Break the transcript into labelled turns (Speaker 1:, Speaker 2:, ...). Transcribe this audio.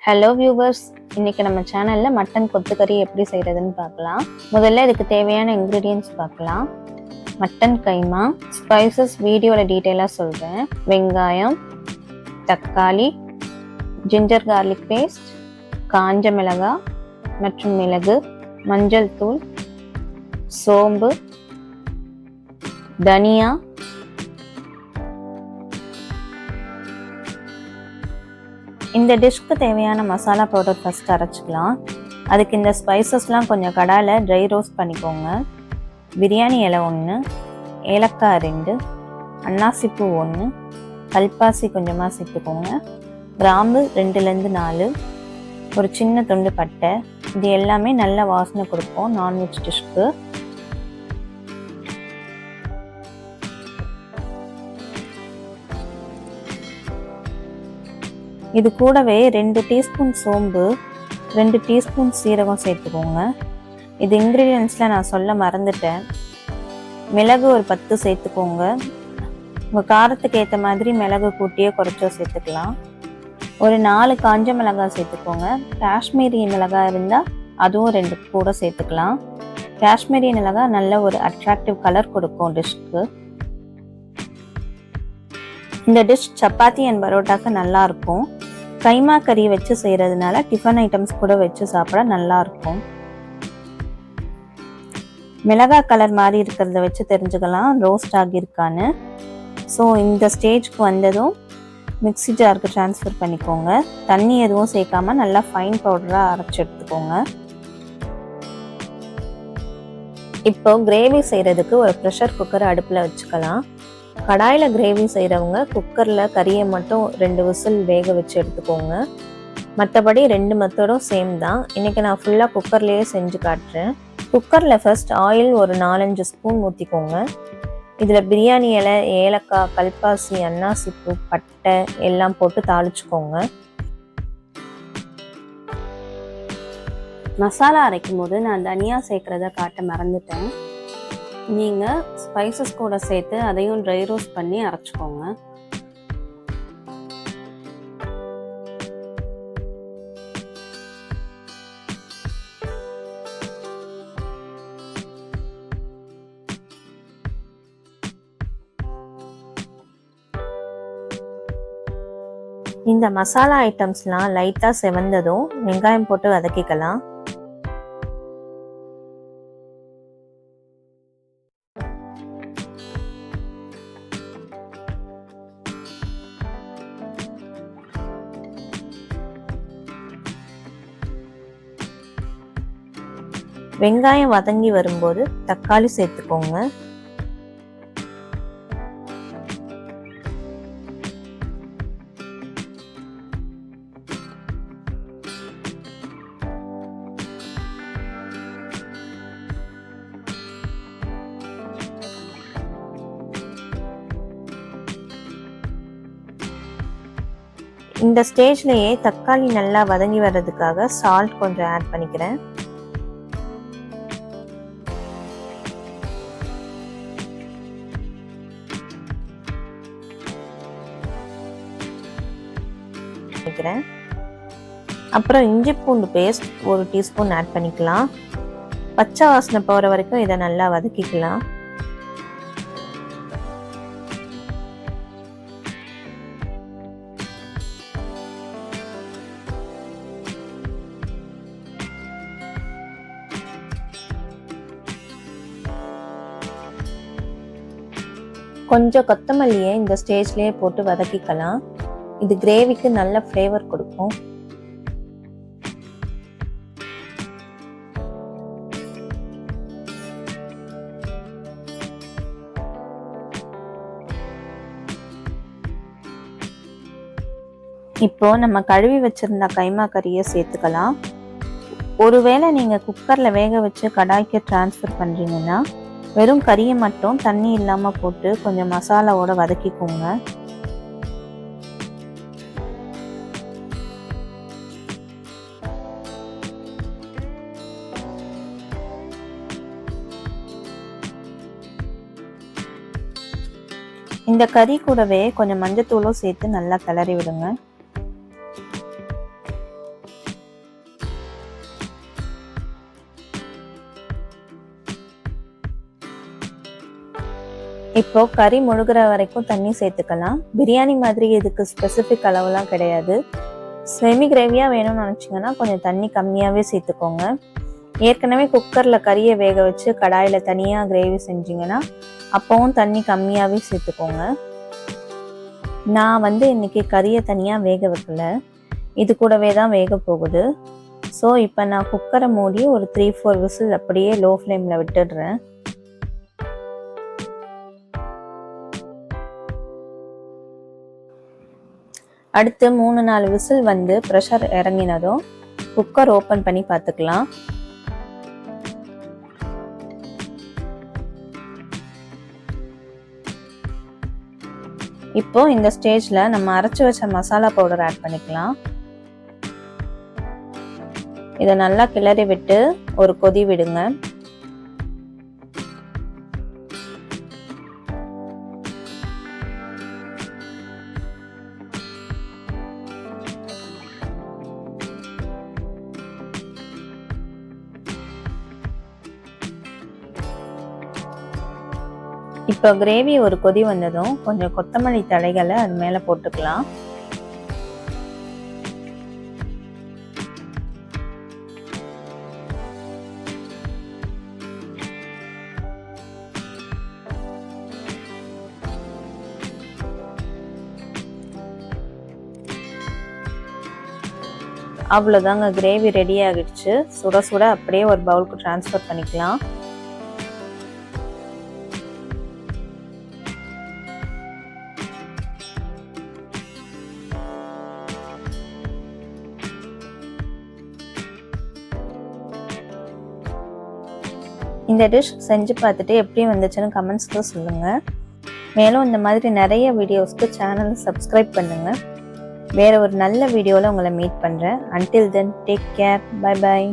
Speaker 1: Hello viewers, இன்னைக்கு நம்ம சேனல்ல மட்டன் கொத்துக்கறி எப்படி செய்யறதுன்னு பார்க்கலாம். முதல்ல இதுக்கு தேவையான இன்கிரீடியன்ஸ் பார்க்கலாம். மட்டன் கைமா, ஸ்பைசஸ் வீடியோவில் டீட்டெயிலாக சொல்கிறேன். வெங்காயம், தக்காளி, ஜிஞ்சர் கார்லிக் பேஸ்ட், காஞ்ச மிளகாய் மற்றும் மிளகு, மஞ்சள் தூள், சோம்பு, தனியா, இந்த டிஷ்க்கு தேவையான மசாலா பவுடர் ஃபஸ்ட் அரைச்சிக்கலாம். அதுக்கு இந்த ஸ்பைசஸ்லாம் கொஞ்சம் கடாயில் ட்ரை ரோஸ்ட் பண்ணிக்கோங்க. பிரியாணி இலை 1, ஏலக்காய் 2, அன்னாசிப்பூ 1, கல்பாசி கொஞ்சமாக சேர்த்துக்கோங்க, கிராம்பு 2லேருந்து 4, ஒரு சின்ன துண்டு பட்டை. இது எல்லாமே நல்ல வாசனை கொடுக்கும் நான்வெஜ் டிஷ்க்கு. இது கூடவே 2 டீஸ்பூன் சோம்பு, 2 டீஸ்பூன் சீரகம் சேர்த்துக்கோங்க. இது இன்க்ரீடியன்ஸில் நான் சொல்ல மறந்துட்டேன். மிளகு ஒரு 10 சேர்த்துக்கோங்க. உங்கள் காரத்துக்கு ஏற்ற மாதிரி மிளகு கூட்டியோ குறைச்சோ சேர்த்துக்கலாம். ஒரு 4 காஞ்ச மிளகாய் சேர்த்துக்கோங்க. காஷ்மீரி மிளகாய் இருந்தால் அதுவும் 2 கூட சேர்த்துக்கலாம். காஷ்மீரி மிளகாய் நல்ல ஒரு அட்ராக்டிவ் கலர் கொடுக்கும் டிஷ்க்கு. இந்த டிஷ் சப்பாத்தி அண்ட் பரோட்டாக்கு நல்லாயிருக்கும். கைமா கறி வச்சு செய்கிறதுனால டிஃபன் ஐட்டம்ஸ் கூட வச்சு சாப்பிட நல்லாயிருக்கும். மிளகாய் கலர் மாதிரி இருக்கிறத வச்சு தெரிஞ்சுக்கலாம் ரோஸ்ட் ஆகியிருக்கான்னு. ஸோ இந்த ஸ்டேஜ்க்கு வந்ததும் மிக்ஸி ஜாருக்கு ட்ரான்ஸ்ஃபர் பண்ணிக்கோங்க. தண்ணி எதுவும் சேர்க்காம நல்லா ஃபைன் பவுடராக அரைச்சி எடுத்துக்கோங்க. இப்போ கிரேவி செய்கிறதுக்கு ஒரு ப்ரெஷர் குக்கர் அடுப்பில் வச்சுக்கலாம். கடாயில் கிரேவி செய்கிறவங்க குக்கரில் கறியை மட்டும் 2 விசில் வேக வச்சு எடுத்துக்கோங்க. மற்றபடி 2 மெத்தடும் சேம் தான். இன்றைக்கி நான் ஃபுல்லாக குக்கர்லேயே செஞ்சு காட்டுறேன். குக்கரில் ஃபர்ஸ்ட் ஆயில் ஒரு 4-5 ஸ்பூன் ஊற்றிக்கோங்க. இதில் பிரியாணி இலை, ஏலக்காய், கல்பாசி, அன்னாசிப்பூ, பட்டை எல்லாம் போட்டு தாளிச்சுக்கோங்க. மசாலா அரைக்கும் போது நான் தனியா சேர்க்குறத காட்ட மறந்துட்டேன். நீங்கள் ஸ்பைசஸ் கூட சேர்த்து அதையும் ட்ரை ரோஸ்ட் பண்ணி அரைச்சிக்கோங்க. இந்த மசாலா ஐட்டம்ஸ்லாம் லைட்டாக செவந்ததும் வெங்காயம் போட்டு வதக்கிக்கலாம். வெங்காயம் வதங்கி வரும்போது தக்காளி சேர்த்துக்கோங்க. இந்த ஸ்டேஜ்லயே தக்காளி நல்லா வதங்கி வர்றதுக்காக சால்ட் கொஞ்சம் ஆட் பண்ணிக்கிறேன். அப்புறம் இஞ்சி பூண்டு பேஸ்ட் 1 டீஸ்பூன் ஆட் பண்ணிக்கலாம். பச்சை வாசனை போகிற வரைக்கும் இதை நல்லா வதக்கிக்கலாம். கொஞ்சம் கொத்தமல்லியை இந்த ஸ்டேஜ்லேயே போட்டு வதக்கிக்கலாம். இது கிரேவிக்கு நல்ல ஃப்ளேவர் கொடுக்கும். இப்போ நம்ம கழுவி வச்சிருந்த கைமா கறியை சேர்த்துக்கலாம். ஒருவேளை நீங்கள் குக்கரில் வேக வச்சு கடாய்க்கு ட்ரான்ஸ்ஃபர் பண்ணுறீங்கன்னா வெறும் கறியை மட்டும் தண்ணி இல்லாமல் போட்டு கொஞ்சம் மசாலாவோட வதக்கிக்கோங்க. இந்த கறி கூடவே கொஞ்சம் மஞ்சத்தூளும் சேர்த்து நல்லா கிளறி விடுங்க. இப்போ கறி முழுகிற வரைக்கும் தண்ணி சேர்த்துக்கலாம். பிரியாணி மாதிரி இதுக்கு ஸ்பெசிஃபிக் அளவுலாம் கிடையாது. செமி கிரேவியாக வேணும்னு நினச்சிங்கன்னா கொஞ்சம் தண்ணி கம்மியாகவே சேர்த்துக்கோங்க. ஏற்கனவே குக்கரில் கறியை வேக வச்சு கடாயில் தனியாக கிரேவி செஞ்சிங்கன்னா அப்போவும் தண்ணி கம்மியாகவே சேர்த்துக்கோங்க. நான் இன்னைக்கு கறியை தனியாக வேக வைக்கல, இது கூடவே தான் வேக போகுது. ஸோ இப்போ நான் குக்கரை மூடி ஒரு 3-4 விசில் அப்படியே லோ ஃப்ளேமில் விட்டுடுறேன். அடுத்து 3-4 விசில் ப்ரெஷர் இறங்கினதும் குக்கர் ஓப்பன் பண்ணி பார்த்துக்கலாம். இப்போ இந்த ஸ்டேஜில் நம்ம அரைச்சி வச்ச மசாலா பவுடர் ஆட் பண்ணிக்கலாம். இதை நல்லா கிளறி விட்டு ஒரு கொதி விடுங்க. இப்போ கிரேவி ஒரு கொதி வந்ததும் கொஞ்சம் கொத்தமல்லி தழைகளை அது மேலே போட்டுக்கலாம். அவ்வளோதாங்க, கிரேவி ரெடி ஆகிடுச்சு. சுட சுட அப்படியே ஒரு பவுலுக்கு ட்ரான்ஸ்ஃபர் பண்ணிக்கலாம். இந்த டிஷ் செஞ்சு பார்த்துட்டு எப்படி வந்துச்சுன்னு கமெண்ட்ஸில் சொல்லுங்கள். மேலும் இந்த மாதிரி நிறைய வீடியோஸ்க்கு சேனலை சப்ஸ்கிரைப் பண்ணுங்கள். வேறு ஒரு நல்ல வீடியோவில் உங்களை மீட் பண்ணுறேன். Until then take care. Bye bye.